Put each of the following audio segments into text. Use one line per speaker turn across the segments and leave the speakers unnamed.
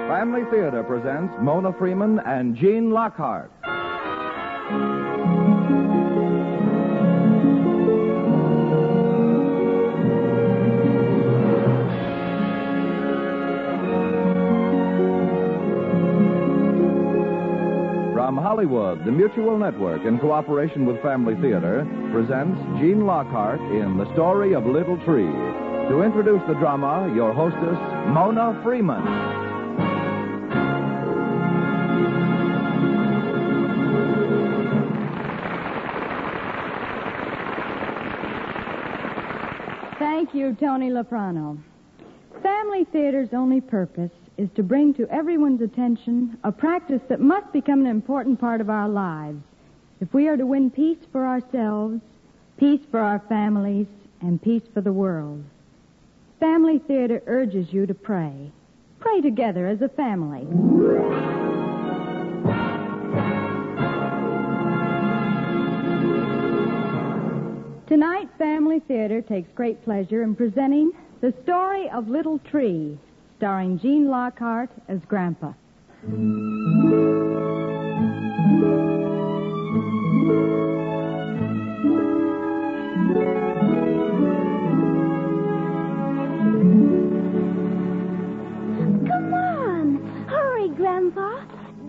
Family Theater presents Mona Freeman and Gene Lockhart. From Hollywood, the Mutual Network, in cooperation with Family Theater, presents Gene Lockhart in The Story of Little Tree. To introduce the drama, your hostess, Mona Freeman.
Thank you, Tony Loprano. Family Theater's only purpose is to bring to everyone's attention a practice that must become an important part of our lives if we are to win peace for ourselves, peace for our families, and peace for the world. Family Theater urges you to pray. Pray together as a family. Tonight, Family Theater takes great pleasure in presenting The Story of Little Tree, starring Gene Lockhart as Grandpa.
Come on! Hurry, Grandpa.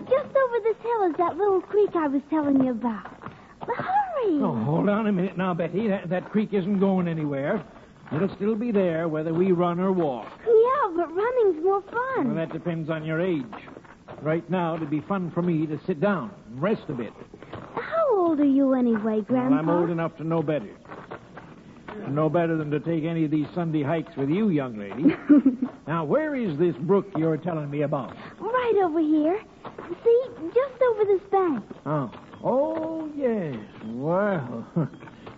Just over this hill is that little creek I was telling you about. Hurry!
Oh, hold on a minute now, Betty. That creek isn't going anywhere. It'll still be there whether we run or walk.
Yeah, but running's more fun.
Well, that depends on your age. Right now, it'd be fun for me to sit down and rest a bit.
How old are you anyway, Grandpa?
Well, I'm old enough to know better. No better than to take any of these Sunday hikes with you, young lady. Now, where is this brook you're telling me about?
Right over here. See, just over this bank.
Oh, yes. Well,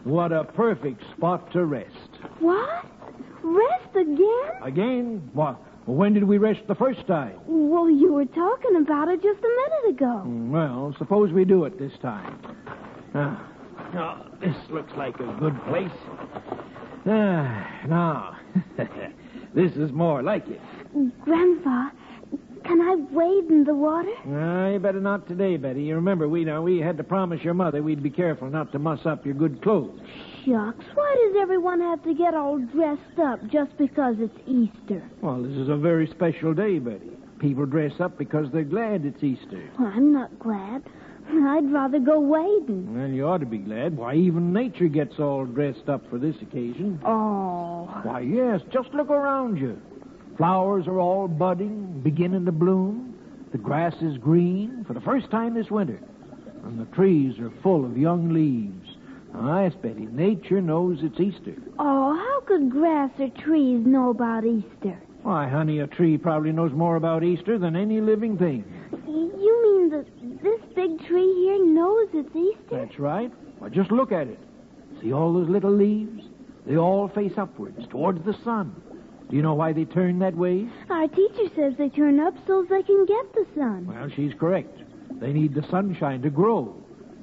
what a perfect spot to rest.
What? Rest again?
Again? What? When did we rest the first time?
Well, you were talking about it just a minute ago.
Well, suppose we do it this time. This looks like a good place. Now, this is more like it.
Grandpa, can I wade in the water?
You better not today, Betty. You remember, we had to promise your mother we'd be careful not to muss up your good clothes.
Shucks, why does everyone have to get all dressed up just because it's Easter?
Well, this is a very special day, Betty. People dress up because they're glad it's Easter.
Well, I'm not glad. I'd rather go wading.
Well, you ought to be glad. Why, even nature gets all dressed up for this occasion.
Oh.
Why, yes, just look around you. Flowers are all budding, beginning to bloom. The grass is green for the first time this winter. And the trees are full of young leaves. Yes, Betty, nature knows it's Easter.
Oh, how could grass or trees know about Easter?
Why, honey, a tree probably knows more about Easter than any living thing.
You mean that this big tree here knows it's Easter?
That's right. Well, just look at it. See all those little leaves? They all face upwards, towards the sun. Do you know why they turn that way?
Our teacher says they turn up so they can get the sun.
Well, she's correct. They need the sunshine to grow.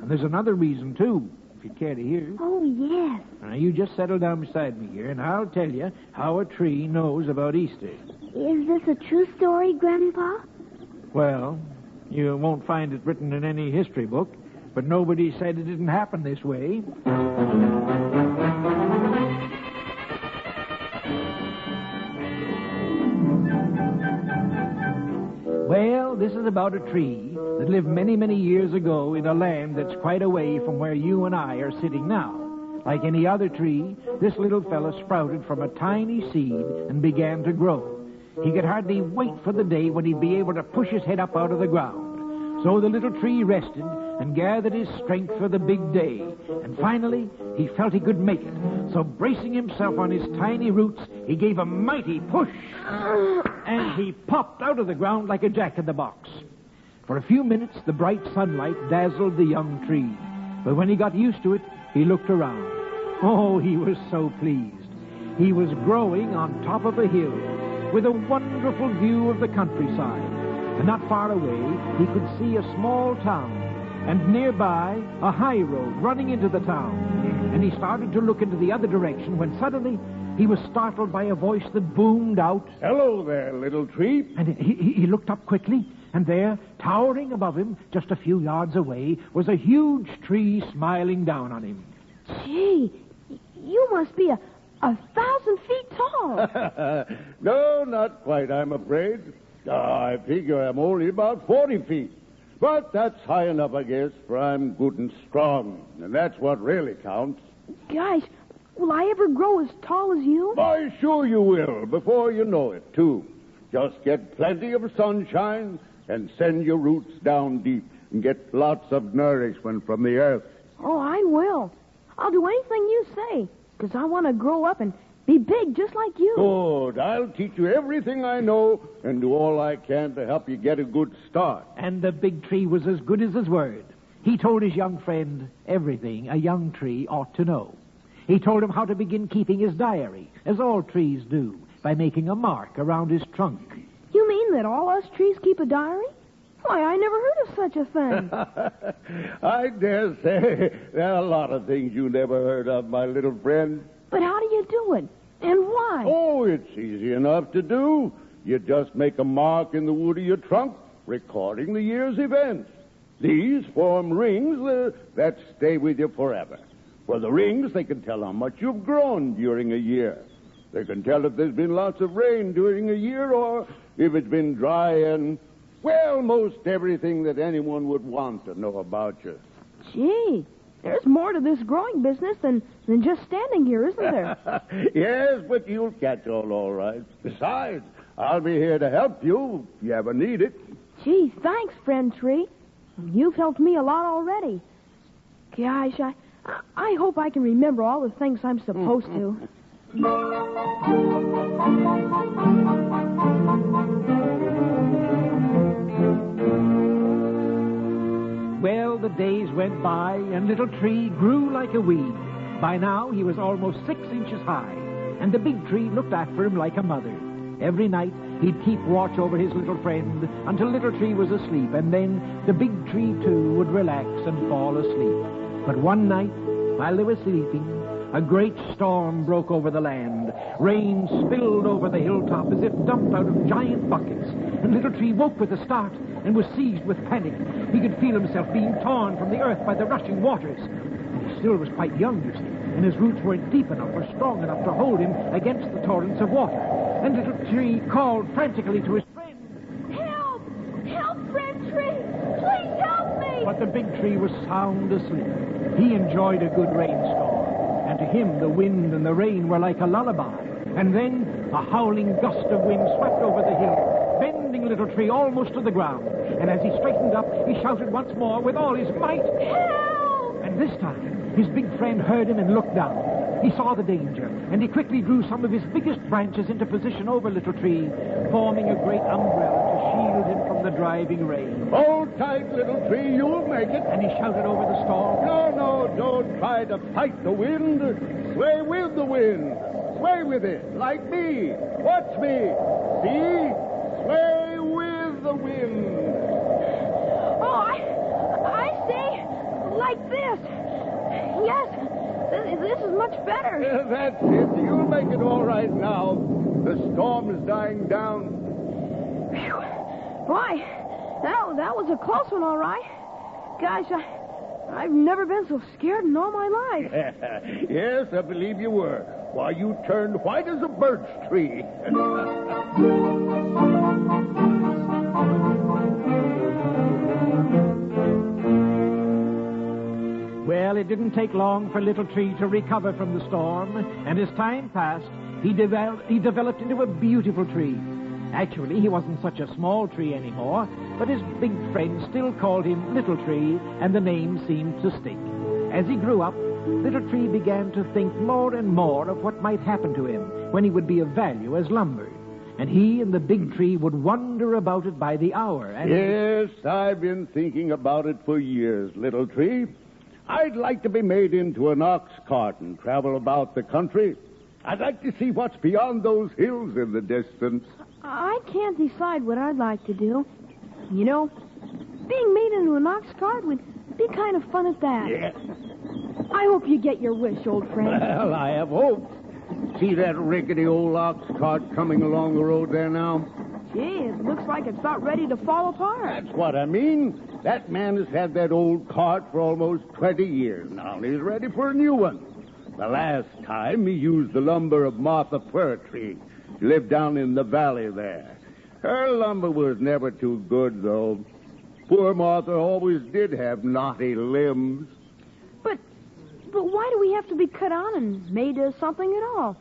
And there's another reason, too, if you'd care to hear.
Oh, yes.
Now, you just settle down beside me here, and I'll tell you how a tree knows about Easter.
Is this a true story, Grandpa?
Well, you won't find it written in any history book, but nobody said it didn't happen this way. Well, this is about a tree that lived many, many years ago in a land that's quite away from where you and I are sitting now. Like any other tree, this little fella sprouted from a tiny seed and began to grow. He could hardly wait for the day when he'd be able to push his head up out of the ground. So the little tree rested and gathered his strength for the big day. And finally, he felt he could make it. So bracing himself on his tiny roots, he gave a mighty push. And he popped out of the ground like a jack-in-the-box. For a few minutes, the bright sunlight dazzled the young tree. But when he got used to it, he looked around. Oh, he was so pleased. He was growing on top of a hill with a wonderful view of the countryside. And not far away, he could see a small town, and nearby, a high road running into the town. And he started to look into the other direction when suddenly he was startled by a voice that boomed out.
Hello there, little tree.
And he looked up quickly, and there, towering above him, just a few yards away, was a huge tree smiling down on him.
Gee, you must be 1,000 feet tall.
No, not quite, I'm afraid. I figure I'm only about 40 feet. But that's high enough, I guess, for I'm good and strong. And that's what really counts.
Gosh, will I ever grow as tall as you?
Why, sure you will, before you know it, too. Just get plenty of sunshine and send your roots down deep and get lots of nourishment from the earth.
Oh, I will. I'll do anything you say, because I want to grow up and be big just like you.
Good. I'll teach you everything I know and do all I can to help you get a good start.
And the big tree was as good as his word. He told his young friend everything a young tree ought to know. He told him how to begin keeping his diary, as all trees do, by making a mark around his trunk.
You mean that all us trees keep a diary? Why, I never heard of such a thing.
I dare say there are a lot of things you never heard of, my little friend.
But how do you do it? And why?
Oh, it's easy enough to do. You just make a mark in the wood of your trunk, recording the year's events. These form rings that stay with you forever. For the rings, they can tell how much you've grown during a year. They can tell if there's been lots of rain during a year or if it's been dry and, well, most everything that anyone would want to know about you.
Gee, there's more to this growing business than just standing here, isn't there?
Yes, but you'll catch on all right. Besides, I'll be here to help you if you ever need it.
Gee, thanks, friend tree. You've helped me a lot already. Gosh, I hope I can remember all the things I'm supposed to.
Well, the days went by, and Little Tree grew like a weed. By now, he was almost 6 inches high, and the big tree looked after him like a mother. Every night, he'd keep watch over his little friend until Little Tree was asleep, and then the big tree, too, would relax and fall asleep. But one night, while they were sleeping, a great storm broke over the land. Rain spilled over the hilltop as if dumped out of giant buckets, and Little Tree woke with a start and was seized with panic. He could feel himself being torn from the earth by the rushing waters. And he still was quite young, you see, and his roots weren't deep enough or strong enough to hold him against the torrents of water. And Little Tree called frantically to his friend.
Help! Help, friend tree! Please help me!
But the big tree was sound asleep. He enjoyed a good rainstorm, and to him the wind and the rain were like a lullaby. And then a howling gust of wind swept over the hill, bending Little Tree almost to the ground. And as he straightened up, he shouted once more with all his might,
Help!
And this time, his big friend heard him and looked down. He saw the danger, and he quickly drew some of his biggest branches into position over Little Tree, forming a great umbrella to shield him from the driving rain.
Hold tight, Little Tree, you'll make it.
And he shouted over the storm.
No, don't try to fight the wind. Sway with the wind. Sway with it, like me. Watch me. See? Sway with the wind.
Oh, I see. Like this. Yes, this is much better.
That's it. You'll make it all right now. The storm is dying down.
Phew. Why, that was a close one, all right. Gosh, I've never been so scared in all my life.
Yes, I believe you were. Why, you turned white as a birch tree.
Well, it didn't take long for Little Tree to recover from the storm, and as time passed, he developed into a beautiful tree. Actually, he wasn't such a small tree anymore, but his big friend still called him Little Tree, and the name seemed to stick. As he grew up, Little Tree began to think more and more of what might happen to him when he would be of value as lumber. And he and the big tree would wonder about it by the hour. And
yes, I've been thinking about it for years, Little Tree. I'd like to be made into an ox cart and travel about the country. I'd like to see what's beyond those hills in the distance.
I can't decide what I'd like to do. You know, being made into an ox cart would be kind of fun at that.
Yes.
I hope you get your wish, old friend.
Well, I have hope. See that rickety old ox cart coming along the road there now?
Gee, it looks like it's about ready to fall apart.
That's what I mean. That man has had that old cart for almost 20 years now, and he's ready for a new one. The last time he used the lumber of Martha Fir Tree. She lived down in the valley there. Her lumber was never too good, though. Poor Martha always did have knotty limbs.
But why do we have to be cut on and made of something at all?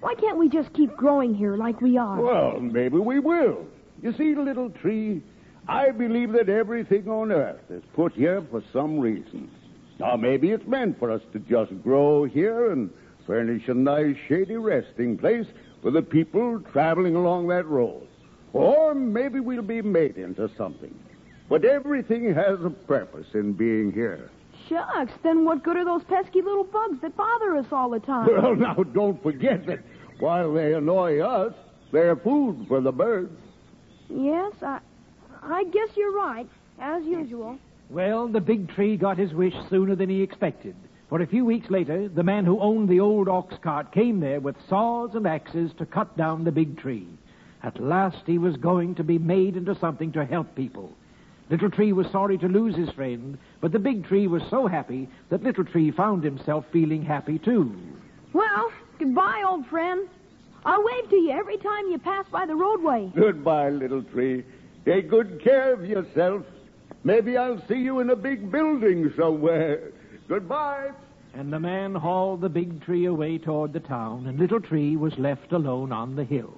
Why can't we just keep growing here like we are?
Well, maybe we will. You see, little tree, I believe that everything on earth is put here for some reason. Now, maybe it's meant for us to just grow here and furnish a nice, shady resting place for the people traveling along that road. Or maybe we'll be made into something. But everything has a purpose in being here.
Shucks, then what good are those pesky little bugs that bother us all the time?
Well, now, don't forget that while they annoy us, they're food for the birds.
Yes, I guess you're right, as usual.
Well, the big tree got his wish sooner than he expected. For a few weeks later, the man who owned the old ox cart came there with saws and axes to cut down the big tree. At last, he was going to be made into something to help people. Little Tree was sorry to lose his friend, but the big tree was so happy that Little Tree found himself feeling happy, too.
Well, goodbye, old friend. I'll wave to you every time you pass by the roadway.
Goodbye, little tree. Take good care of yourself. Maybe I'll see you in a big building somewhere. Goodbye.
And the man hauled the big tree away toward the town, and Little Tree was left alone on the hill.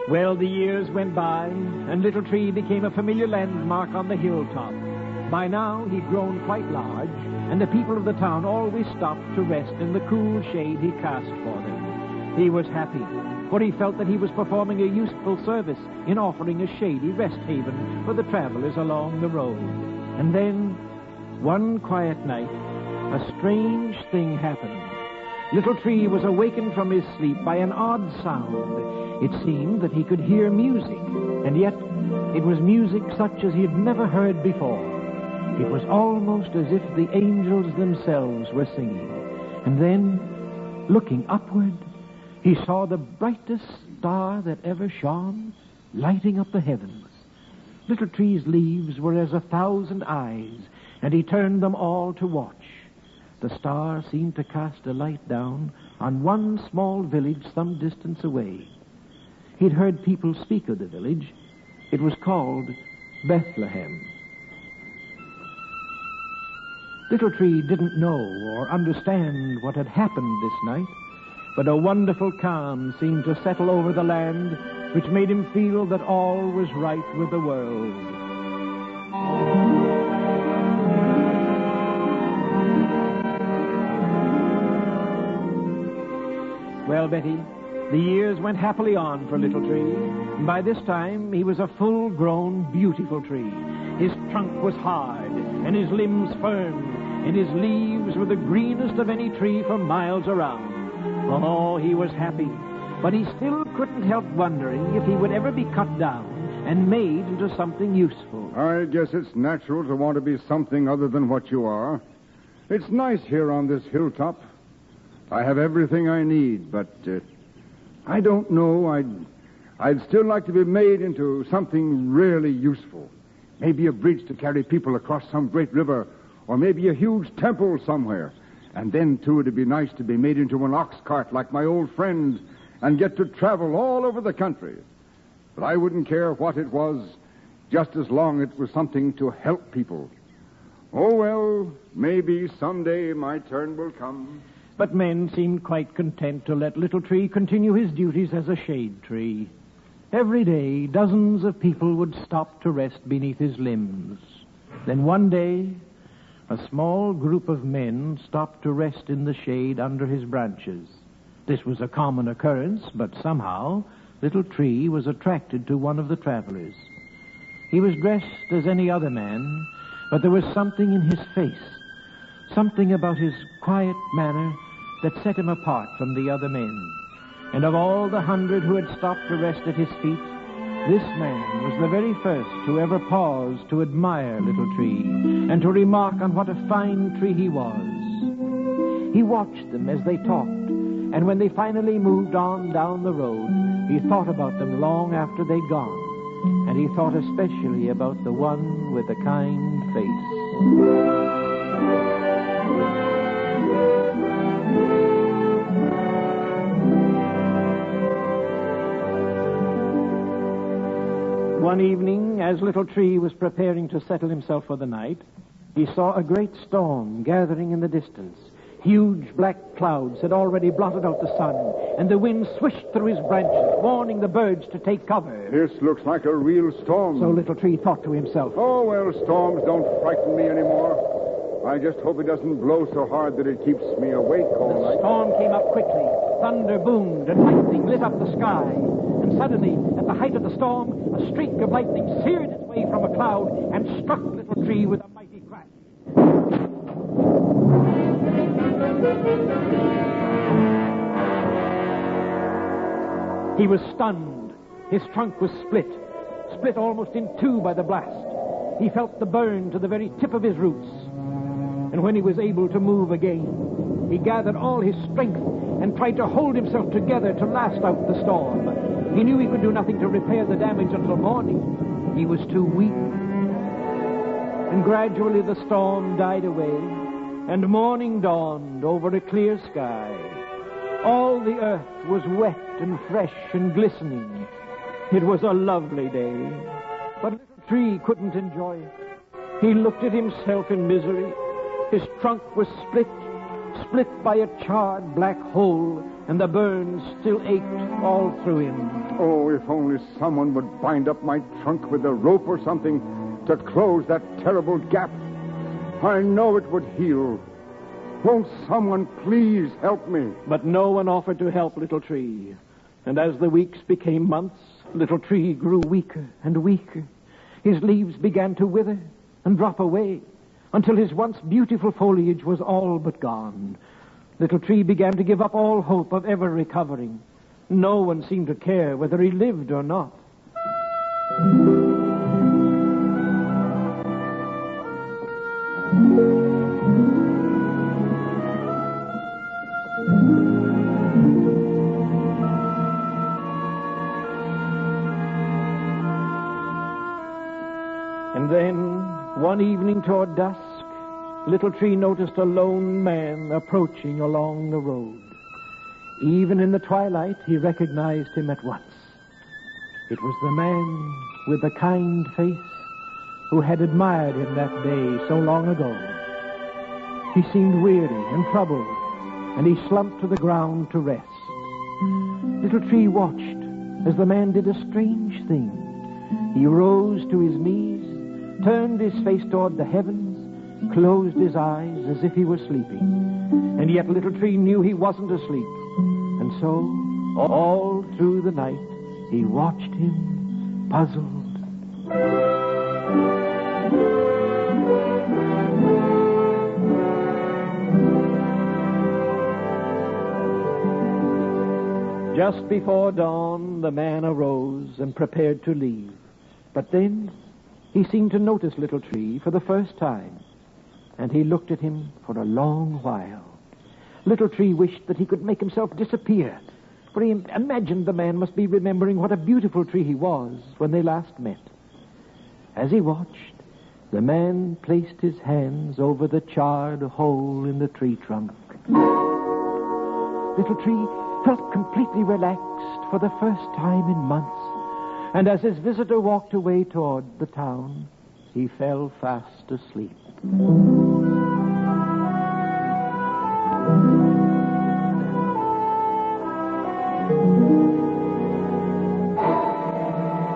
Well, the years went by, and Little Tree became a familiar landmark on the hilltop. By now, he'd grown quite large, and the people of the town always stopped to rest in the cool shade he cast for them. He was happy, for he felt that he was performing a useful service in offering a shady rest haven for the travelers along the road. And then, one quiet night, a strange thing happened. Little Tree was awakened from his sleep by an odd sound. It seemed that he could hear music, and yet it was music such as he had never heard before. It was almost as if the angels themselves were singing. And then, looking upward, he saw the brightest star that ever shone, lighting up the heavens. Little Tree's leaves were as 1,000 eyes, and he turned them all to watch. The star seemed to cast a light down on one small village some distance away. He'd heard people speak of the village. It was called Bethlehem. Little Tree didn't know or understand what had happened this night, but a wonderful calm seemed to settle over the land, which made him feel that all was right with the world. Well, Betty, the years went happily on for Little Tree. And by this time, he was a full-grown, beautiful tree. His trunk was hard, and his limbs firm, and his leaves were the greenest of any tree for miles around. Oh, he was happy, but he still couldn't help wondering if he would ever be cut down and made into something useful.
I guess it's natural to want to be something other than what you are. It's nice here on this hilltop. I have everything I need, but I don't know. I'd still like to be made into something really useful. Maybe a bridge to carry people across some great river, or maybe a huge temple somewhere. And then, too, it'd be nice to be made into an ox cart like my old friend and get to travel all over the country. But I wouldn't care what it was, just as long as it was something to help people. Oh, well, maybe someday my turn will come.
But men seemed quite content to let Little Tree continue his duties as a shade tree. Every day, dozens of people would stop to rest beneath his limbs. Then one day, a small group of men stopped to rest in the shade under his branches. This was a common occurrence, but somehow Little Tree was attracted to one of the travelers. He was dressed as any other man, but there was something in his face, something about his quiet manner that set him apart from the other men. And of all the 100 who had stopped to rest at his feet, This man was the very first who ever paused to admire Little Tree and to remark on what a fine tree he was. He watched them as they talked, and when they finally moved on down the road, he thought about them long after they'd gone, and he thought especially about the one with the kind face. One evening, as Little Tree was preparing to settle himself for the night, he saw a great storm gathering in the distance. Huge black clouds had already blotted out the sun, and the wind swished through his branches, warning the birds to take cover.
This looks like a real storm.
So Little Tree thought to himself,
Oh, well, storms don't frighten me anymore. I just hope it doesn't blow so hard that it keeps me awake all
The
night.
storm came up quickly. Thunder boomed, and lightning lit up the sky. And suddenly, at the height of the storm, a streak of lightning seared its way from a cloud and struck Little Tree with a mighty crack. He was stunned. His trunk was split almost in two by the blast. He felt the burn to the very tip of his roots. And when he was able to move again, he gathered all his strength and tried to hold himself together to last out the storm. He knew he could do nothing to repair the damage until morning. He was too weak. And gradually the storm died away, and morning dawned over a clear sky. All the earth was wet and fresh and glistening. It was a lovely day, but Little Tree couldn't enjoy it. He looked at himself in misery. His trunk was split by a charred black hole, and the burns still ached all through him.
Oh, if only someone would bind up my trunk with a rope or something to close that terrible gap. I know it would heal. Won't someone please help me?
But no one offered to help Little Tree. And as the weeks became months, Little Tree grew weaker and weaker. His leaves began to wither and drop away until his once beautiful foliage was all but gone. Little Tree began to give up all hope of ever recovering. No one seemed to care whether he lived or not. And then, one evening toward dusk, Little Tree noticed a lone man approaching along the road. Even in the twilight, he recognized him at once. It was the man with the kind face who had admired him that day so long ago. He seemed weary and troubled, and he slumped to the ground to rest. Little Tree watched as the man did a strange thing. He rose to his knees, turned his face toward the heavens, closed his eyes as if he were sleeping. And yet Little Tree knew he wasn't asleep. And so, all through the night, he watched him, puzzled. Just before dawn, the man arose and prepared to leave. But then he seemed to notice Little Tree for the first time, and he looked at him for a long while. Little Tree wished that he could make himself disappear, for he imagined the man must be remembering what a beautiful tree he was when they last met. As he watched, the man placed his hands over the charred hole in the tree trunk. Little Tree felt completely relaxed for the first time in months, and as his visitor walked away toward the town, he fell fast asleep.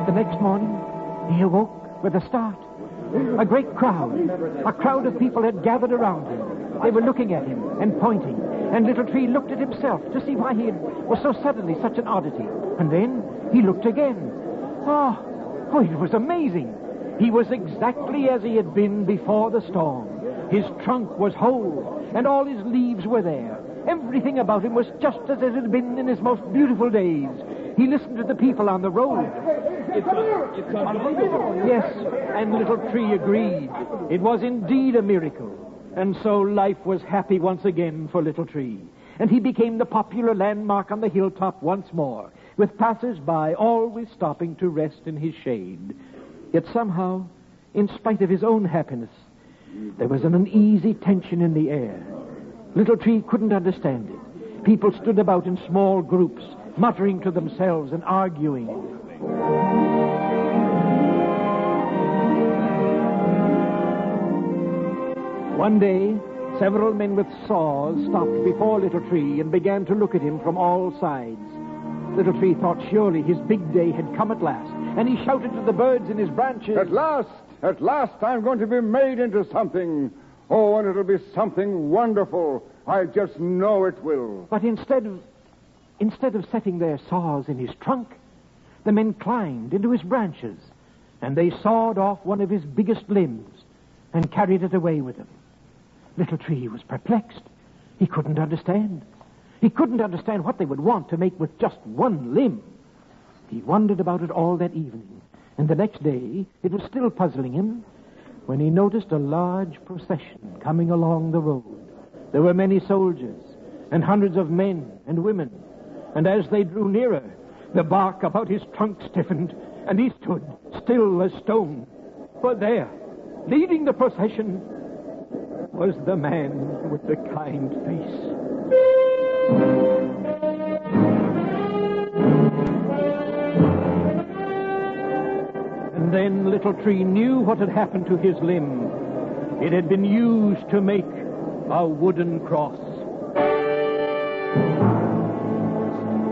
The next morning, he awoke with a start. A great crowd of people had gathered around him. They were looking at him and pointing, and Little Tree looked at himself to see why he was so suddenly such an oddity. And then he looked again. Oh, it was amazing. He was exactly as he had been before the storm. His trunk was whole, and all his leaves were there. Everything about him was just as it had been in his most beautiful days. He listened to the people on the road. Yes, and Little Tree agreed. It was indeed a miracle. And so life was happy once again for Little Tree. And he became the popular landmark on the hilltop once more, with passers-by always stopping to rest in his shade. Yet somehow, in spite of his own happiness, there was an uneasy tension in the air. Little Tree couldn't understand it. People stood about in small groups, muttering to themselves and arguing. One day, several men with saws stopped before Little Tree and began to look at him from all sides. Little Tree thought surely his big day had come at last, and he shouted to the birds in his branches.
At last I'm going to be made into something. Oh, and it'll be something wonderful. I just know it will.
But instead of setting their saws in his trunk, the men climbed into his branches, and they sawed off one of his biggest limbs and carried it away with them. Little Tree was perplexed. He couldn't understand. He couldn't understand what they would want to make with just one limb. He wondered about it all that evening, and the next day it was still puzzling him when he noticed a large procession coming along the road. There were many soldiers and hundreds of men and women, and as they drew nearer, the bark about his trunk stiffened, and he stood still as stone. But there, leading the procession, was the man with the kind face. And then Little Tree knew what had happened to his limb. It had been used to make a wooden cross.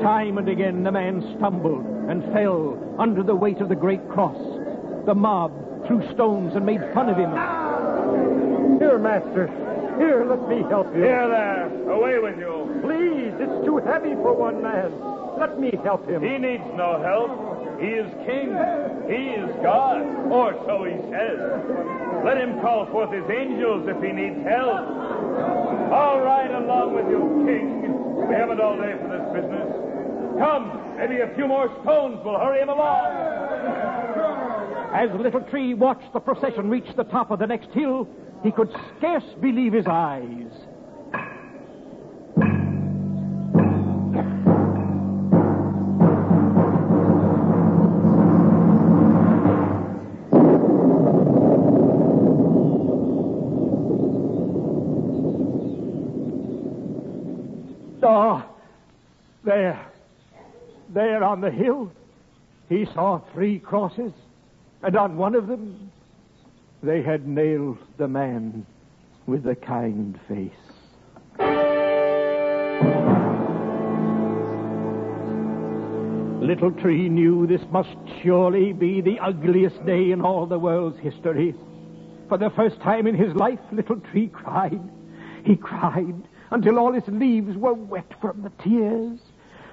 Time and again the man stumbled and fell under the weight of the great cross. The mob threw stones and made fun of him.
Here, Master. Here, let me help you.
Here there. Away with you.
Please, it's too heavy for one man. Let me help him.
He needs no help. He is king. He is God. Or so he says. Let him call forth his angels if he needs help. All right, along with you, king. We haven't all day for this business. Come, maybe a few more stones will hurry him along.
As Little Tree watched the procession reach the top of the next hill, he could scarce believe his eyes. Oh, there on the hill, he saw 3 crosses, and on one of them, they had nailed the man with the kind face. Little Tree knew this must surely be the ugliest day in all the world's history. For the first time in his life, Little Tree cried. He cried until all its leaves were wet from the tears.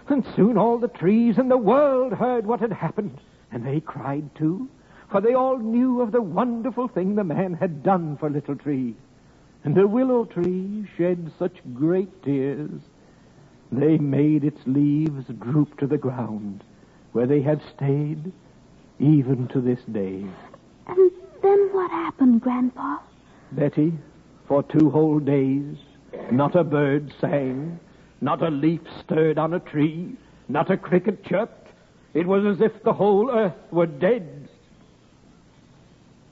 And soon all the trees in the world heard what had happened, and they cried too. For they all knew of the wonderful thing the man had done for Little Tree. And the willow tree shed such great tears, they made its leaves droop to the ground, where they have stayed even to this day.
And then what happened, Grandpa?
Betty, for 2 whole days, not a bird sang, not a leaf stirred on a tree, not a cricket chirped. It was as if the whole earth were dead.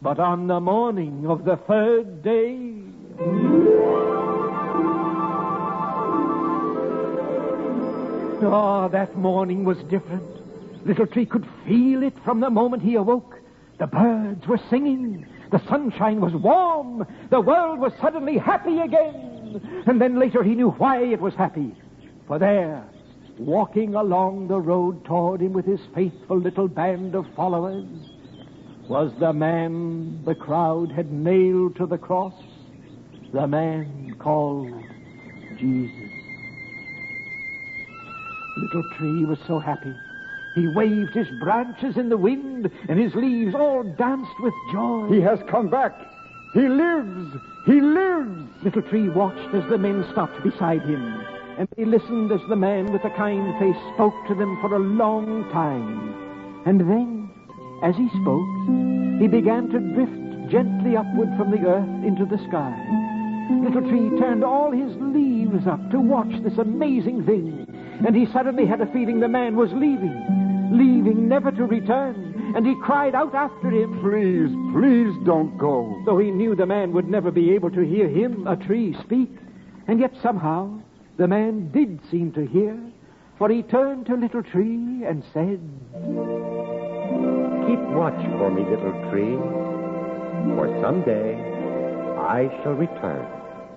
But on the morning of the 3rd day... Oh, that morning was different. Little Tree could feel it from the moment he awoke. The birds were singing. The sunshine was warm. The world was suddenly happy again. And then later he knew why it was happy. For there, walking along the road toward him with his faithful little band of followers, was the man the crowd had nailed to the cross, the man called Jesus. Little Tree was so happy. He waved his branches in the wind, and his leaves all danced with joy.
He has come back. He lives. He lives.
Little Tree watched as the men stopped beside him, and they listened as the man with the kind face spoke to them for a long time. And then, as he spoke, he began to drift gently upward from the earth into the sky. Little Tree turned all his leaves up to watch this amazing thing, and he suddenly had a feeling the man was leaving never to return, and he cried out after him.
Please, please don't go.
Though he knew the man would never be able to hear him, a tree, speak, and yet somehow the man did seem to hear, for he turned to Little Tree and said,
Keep watch for me, little tree, for someday I shall return.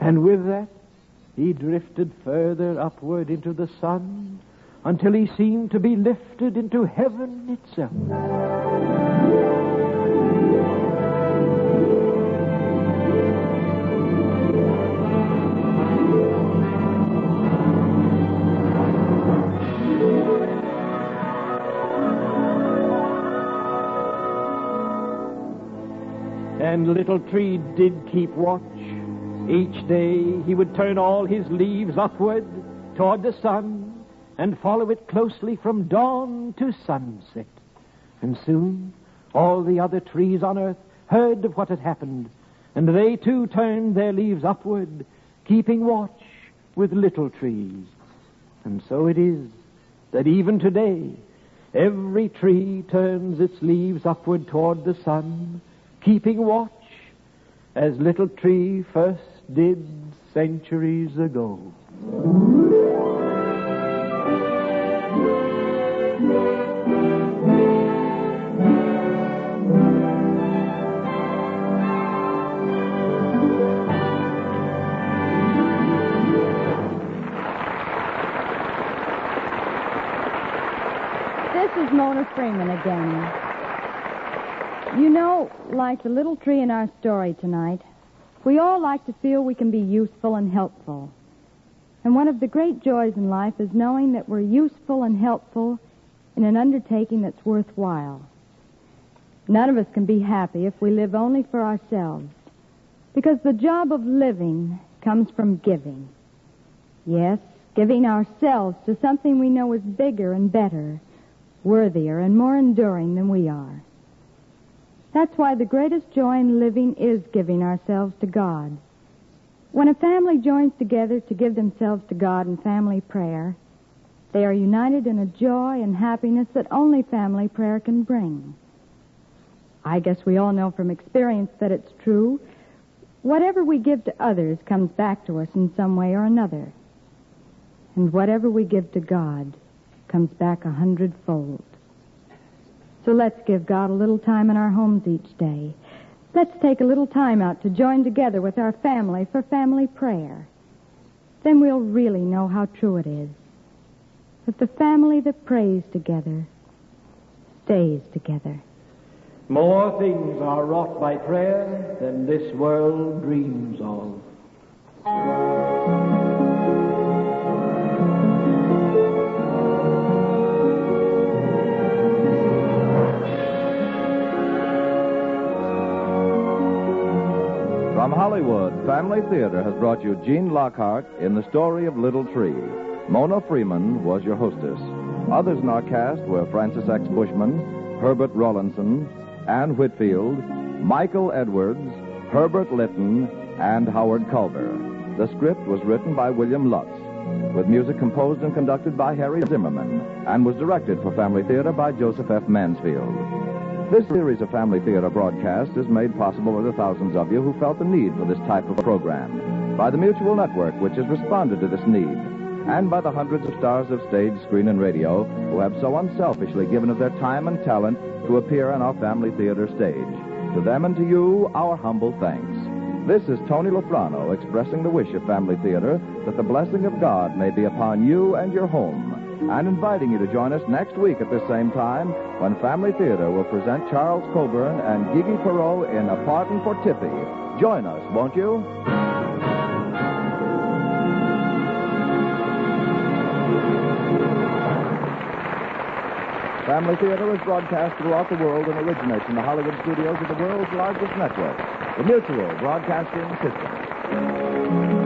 And with that, he drifted further upward into the sun until he seemed to be lifted into heaven itself. And Little Tree did keep watch. Each day he would turn all his leaves upward toward the sun and follow it closely from dawn to sunset. And soon all the other trees on earth heard of what had happened, and they too turned their leaves upward, keeping watch with Little Tree. And so it is that even today every tree turns its leaves upward toward the sun, keeping watch, as Little Tree first did centuries ago.
This is Mona Freeman again. You know, like the little tree in our story tonight, we all like to feel we can be useful and helpful. And one of the great joys in life is knowing that we're useful and helpful in an undertaking that's worthwhile. None of us can be happy if we live only for ourselves, because the job of living comes from giving. Yes, giving ourselves to something we know is bigger and better, worthier and more enduring than we are. That's why the greatest joy in living is giving ourselves to God. When a family joins together to give themselves to God in family prayer, they are united in a joy and happiness that only family prayer can bring. I guess we all know from experience that it's true. Whatever we give to others comes back to us in some way or another. And whatever we give to God comes back 100-fold. So let's give God a little time in our homes each day. Let's take a little time out to join together with our family for family prayer. Then we'll really know how true it is that the family that prays together stays together.
More things are wrought by prayer than this world dreams of.
From Hollywood, Family Theater has brought you Gene Lockhart in The Story of Little Tree. Mona Freeman was your hostess. Others in our cast were Francis X. Bushman, Herbert Rawlinson, Ann Whitfield, Michael Edwards, Herbert Litton, and Howard Culver. The script was written by William Lutz, with music composed and conducted by Harry Zimmerman, and was directed for Family Theater by Joseph F. Mansfield. This series of Family Theater broadcasts is made possible by the thousands of you who felt the need for this type of program, by the Mutual Network, which has responded to this need, and by the hundreds of stars of stage, screen, and radio who have so unselfishly given of their time and talent to appear on our Family Theater stage. To them and to you, our humble thanks. This is Tony Lofrano expressing the wish of Family Theater that the blessing of God may be upon you and your home, and inviting you to join us next week at this same time when Family Theater will present Charles Coburn and Gigi Perot in A Pardon for Tippy. Join us, won't you? Family Theater is broadcast throughout the world and originates in the Hollywood studios of the world's largest network, the Mutual Broadcasting System.